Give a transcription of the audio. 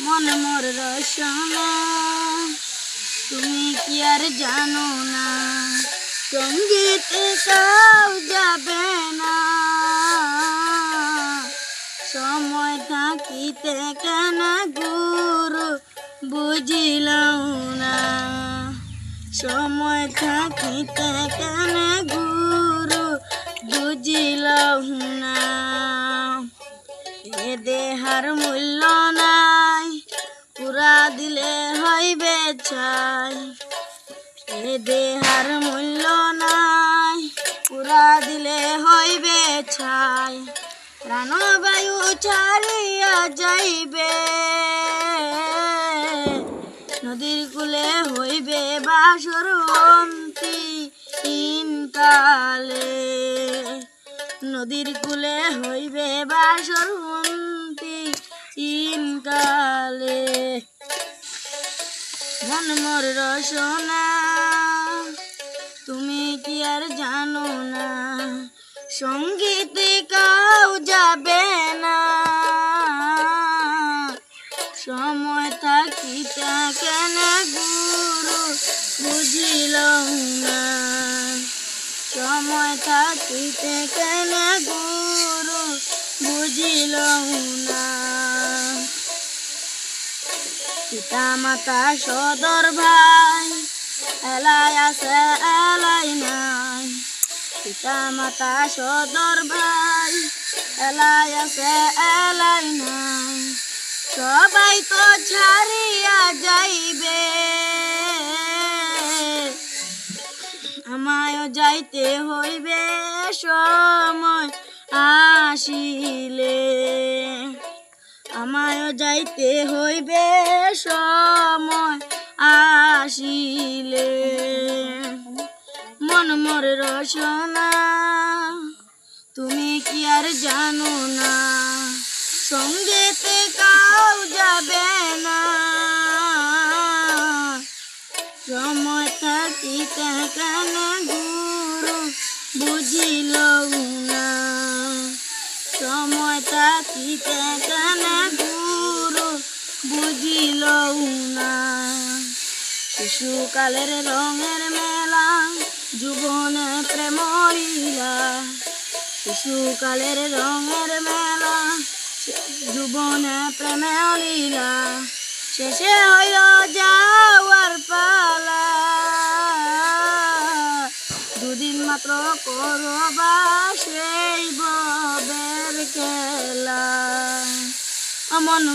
মন মোর রসনা তুমি কি আর জানো না, সঙ্গীতে কাউ যাবে না। সময় থাকিতে কেন গুরু বুঝিলাম না, সময় থাকিতে কেন গুরু বুঝিলাম না। এ দেহার মূল্য নাই, পুরা দিলে হইবে ছাই। এ দেহার মূল্য নাই, পুরা দিলে হইবে ছাই। প্রাণবায়ু ছাড়িয়া যাইবে, নদীর কূলে হইবে বাসর অন্তিমকালে। নদীর কূলে হইবে বাসর অন্তিমকালে। মন মোর রসনা তুমি কি আর জানো না, সঙ্গীতে কাউ যাবে না। সময় থাকিতে কেন গুরু বুঝিলাম না, সময় থাকিতে কেন গুরু বুঝিলাম না। পিতা মাতা সদর ভাই এলাই আছে এলাই নাই। পিতা মাতা সদর ভাই এলাই আছে এলাই নাই। সবাই তো ছাড়িয়া যাইবে, আমায় যাইতে হইবে সময় আসিলে। আমায় যাইতে হইবে সময় আসিলে। মন মোর রসনা তুমি কি আর জানো না, সঙ্গেতে কাউ যাবে না। সময় থাকিতে কেন গুরু বুঝিল না, সময় থাকিতে কেন গুরু বুঝিল না। শিশুকালের রঙের মেলা যুবনে প্রেম লীলা। শিশুকালের রঙের মেলা যুবনে প্রেম লীলা। শেষে হইল যাওয়ার পালা, দুদিন মাত্র করবা সেই ববের খেলা। মন